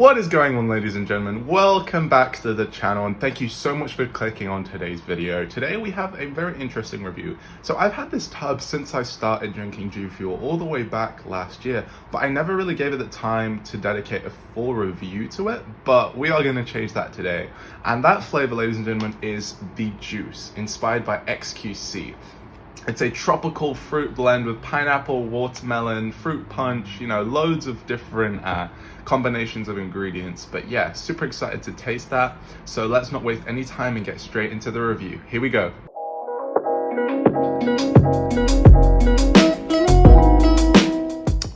What is going on, ladies and gentlemen? Welcome back to the channel and thank you so much for clicking on today's video. Today we have a very interesting review. So I've had this tub since I started drinking Gfuel all the way back last year, but I never really gave it the time to dedicate a full review to it, but we are going to change that today. And that flavor, ladies and gentlemen, is the juice, inspired by XQC. It's a tropical fruit blend with pineapple, watermelon, fruit punch, loads of different combinations of ingredients. But yeah, super excited to taste that. So let's not waste any time and get straight into the review. Here we go.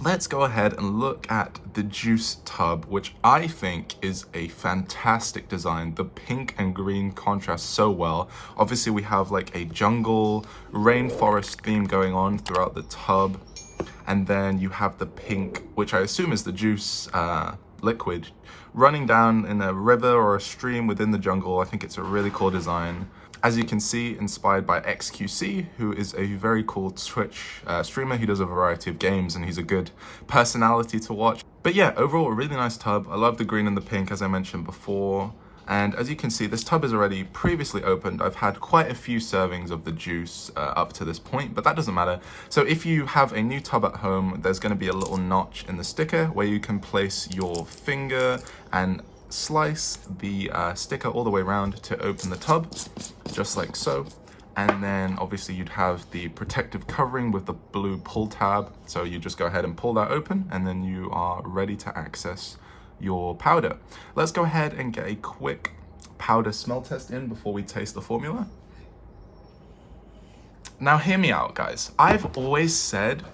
Let's go ahead and look at the juice tub, which I think is a fantastic design. The pink and green contrast so well. Obviously we have like a jungle rainforest theme going on throughout the tub, and then you have the pink, which I assume is the juice liquid, running down in a river or a stream within the jungle. I think it's a really cool design. As you can see, inspired by XQC, who is a very cool Twitch streamer. He does a variety of games and he's a good personality to watch. But yeah, overall, a really nice tub. I love the green and the pink, as I mentioned before. And as you can see, this tub is already previously opened. I've had quite a few servings of the juice up to this point, but that doesn't matter. So if you have a new tub at home, there's going to be a little notch in the sticker where you can place your finger and slice the sticker all the way around to open the tub, just like so. And then obviously you'd have the protective covering with the blue pull tab. So you just go ahead and pull that open and then you are ready to access your powder. Let's go ahead and get a quick powder smell test in before we taste the formula. Now hear me out, guys. I've always said,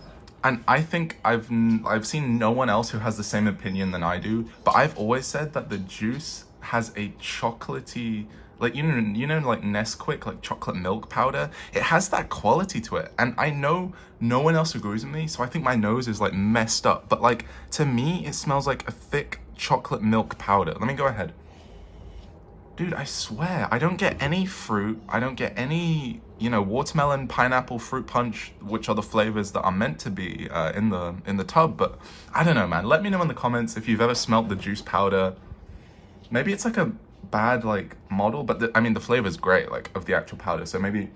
and I think I've seen no one else who has the same opinion than I do, but I've always said that the juice has a chocolatey, like like Nesquik, like chocolate milk powder. It has that quality to it, and I know no one else agrees with me, so I think my nose is like messed up. But like, to me, it smells like a thick chocolate milk powder. Let me go ahead. Dude, I swear, I don't get any fruit. I don't get any, watermelon, pineapple, fruit punch, which are the flavors that are meant to be in the tub. But I don't know, man. Let me know in the comments if you've ever smelt the juice powder. Maybe it's like a bad model, but the flavor's great, of the actual powder. So maybe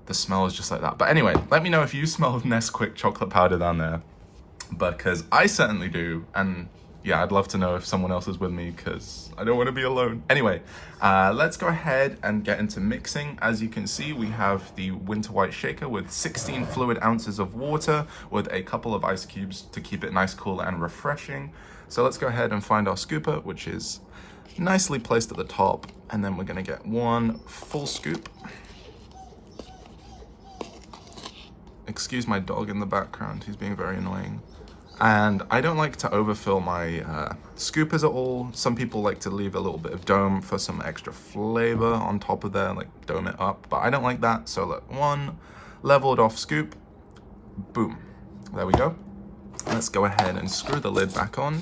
the smell is just like that. But anyway, let me know if you smell Nesquik chocolate powder down there, because I certainly do. And yeah, I'd love to know if someone else is with me, because I don't want to be alone. Anyway, let's go ahead and get into mixing. As you can see, we have the winter white shaker with 16 fluid ounces of water with a couple of ice cubes to keep it nice, cool, and refreshing. So let's go ahead and find our scooper, which is nicely placed at the top. And then we're going to get one full scoop. Excuse my dog in the background. He's being very annoying. And I don't like to overfill my scoopers at all. Some people like to leave a little bit of dome for some extra flavor on top of there, dome it up. But I don't like that. So look, one leveled off scoop. Boom. There we go. Let's go ahead and screw the lid back on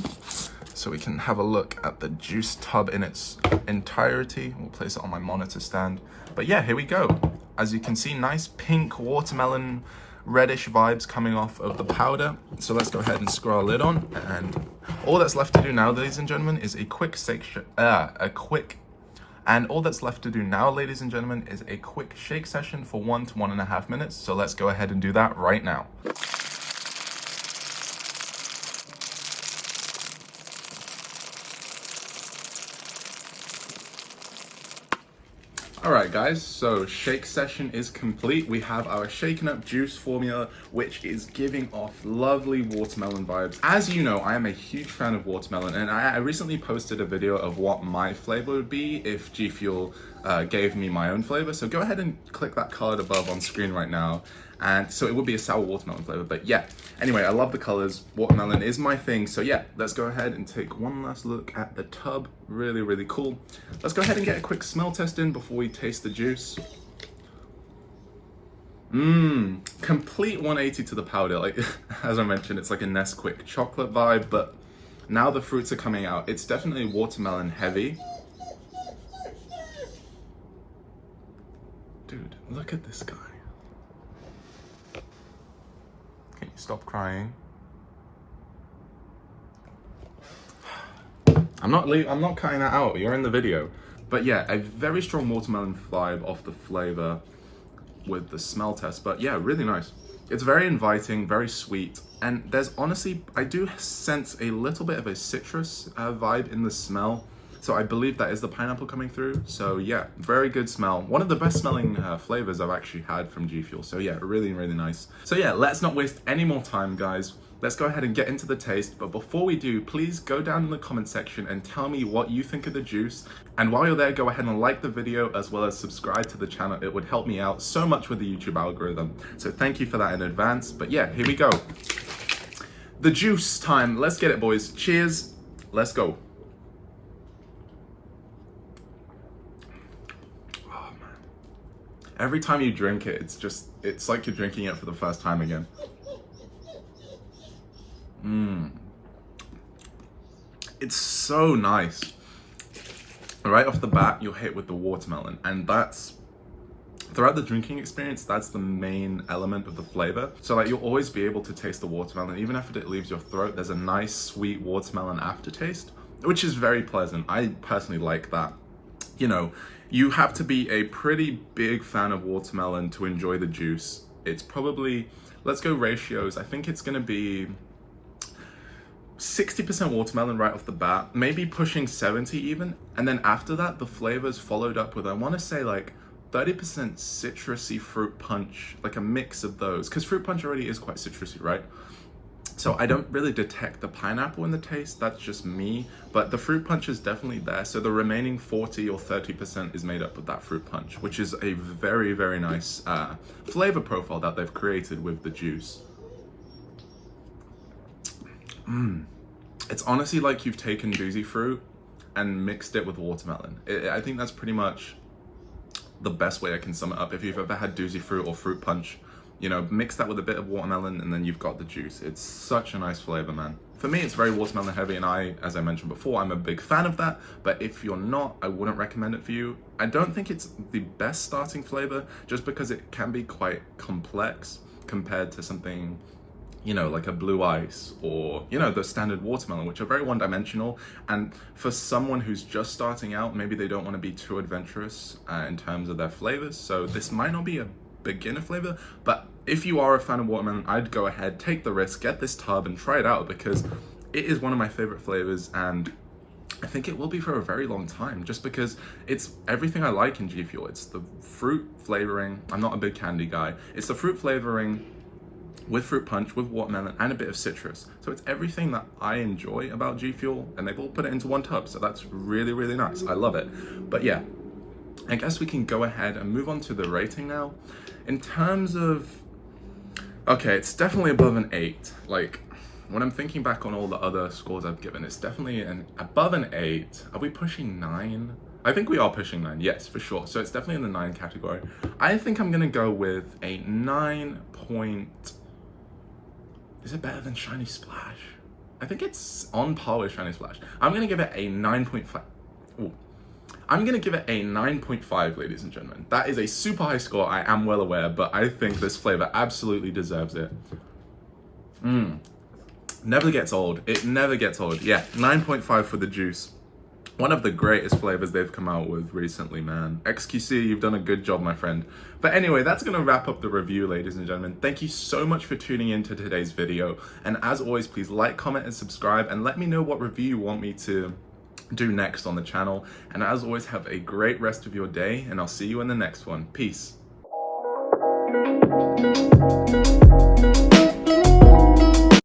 so we can have a look at the juice tub in its entirety. We'll place it on my monitor stand. But yeah, here we go. As you can see, nice pink watermelon reddish vibes coming off of the powder. So let's go ahead and screw our lid on, and all that's left to do now, ladies and gentlemen, is a quick shake session for 1 to 1.5 minutes. So let's go ahead and do that right now. Alright guys, so shake session is complete. We have our shaken up juice formula, which is giving off lovely watermelon vibes. As you know, I am a huge fan of watermelon, and I recently posted a video of what my flavor would be if Gfuel gave me my own flavor. So go ahead and click that card above on screen right now. And so it would be a sour watermelon flavor, but yeah. Anyway, I love the colors. Watermelon is my thing. So yeah, let's go ahead and take one last look at the tub. Really, really cool. Let's go ahead and get a quick smell test in before we taste the juice. Complete 180 to the powder. As I mentioned, it's like a Nesquik chocolate vibe, but now the fruits are coming out. It's definitely watermelon heavy. Dude, look at this guy. Can you stop crying? I'm not cutting that out. You're in the video. But yeah, a very strong watermelon vibe off the flavor with the smell test. But yeah, really nice. It's very inviting, very sweet, and there's honestly, I do sense a little bit of a citrus vibe in the smell. So I believe that is the pineapple coming through. So yeah, very good smell. One of the best smelling flavors I've actually had from Gfuel. So yeah, really, really nice. So yeah, let's not waste any more time, guys. Let's go ahead and get into the taste. But before we do, please go down in the comment section and tell me what you think of the juice. And while you're there, go ahead and like the video as well as subscribe to the channel. It would help me out so much with the YouTube algorithm. So thank you for that in advance. But yeah, here we go. The juice time. Let's get it, boys. Cheers. Let's go. Oh, man. Every time you drink it, it's like you're drinking it for the first time again. It's so nice. Right off the bat, you're hit with the watermelon, and that's throughout the drinking experience, that's the main element of the flavor. So like you'll always be able to taste the watermelon, even after it leaves your throat. There's a nice sweet watermelon aftertaste, which is very pleasant. I personally like that. You know, you have to be a pretty big fan of watermelon to enjoy the juice. It's probably, let's go ratios. I think it's gonna be 60% watermelon right off the bat, maybe pushing 70 even. And then after that, the flavors followed up with, I want to say like 30% citrusy fruit punch, like a mix of those. Because fruit punch already is quite citrusy, right? So I don't really detect the pineapple in the taste, that's just me. But the fruit punch is definitely there. So the remaining 40 or 30% is made up of that fruit punch, which is a very, very nice flavor profile that they've created with the juice. It's honestly like you've taken Doozy fruit and mixed it with watermelon. I think that's pretty much the best way I can sum it up. If you've ever had Doozy fruit or fruit punch, you know, mix that with a bit of watermelon and then you've got the juice. It's such a nice flavor, man. For me, it's very watermelon heavy, and as I mentioned before, I'm a big fan of that. But if you're not, I wouldn't recommend it for you. I don't think it's the best starting flavor, just because it can be quite complex compared to something, you know, like a blue ice or, you know, the standard watermelon, which are very one-dimensional. And for someone who's just starting out, maybe they don't want to be too adventurous in terms of their flavors. So this might not be a beginner flavor, but if you are a fan of watermelon, I'd go ahead, take the risk, get this tub and try it out, because it is one of my favorite flavors, and I think it will be for a very long time, just because it's everything I like in Gfuel. It's the fruit flavoring. I'm not a big candy guy. It's the fruit flavoring with fruit punch, with watermelon, and a bit of citrus. So it's everything that I enjoy about Gfuel, and they've all put it into one tub. So that's really, really nice. I love it. But yeah, I guess we can go ahead and move on to the rating now. In terms of, okay, it's definitely above an 8. Like, when I'm thinking back on all the other scores I've given, it's definitely above an 8. Are we pushing 9? I think we are pushing 9, yes, for sure. So it's definitely in the 9 category. I think I'm gonna go with a 9 point. Is it better than Shiny Splash? I think it's on par with Shiny Splash. I'm gonna give it a 9.5. Ooh. I'm gonna give it a 9.5, ladies and gentlemen. That is a super high score, I am well aware, but I think this flavor absolutely deserves it. Never gets old. It never gets old. Yeah, 9.5 for the juice. One of the greatest flavors they've come out with recently, man. XQC, you've done a good job, my friend. But anyway, that's gonna wrap up the review, ladies and gentlemen. Thank you so much for tuning in to today's video. And as always, please like, comment, and subscribe, and let me know what review you want me to do next on the channel. And as always, have a great rest of your day, and I'll see you in the next one. Peace.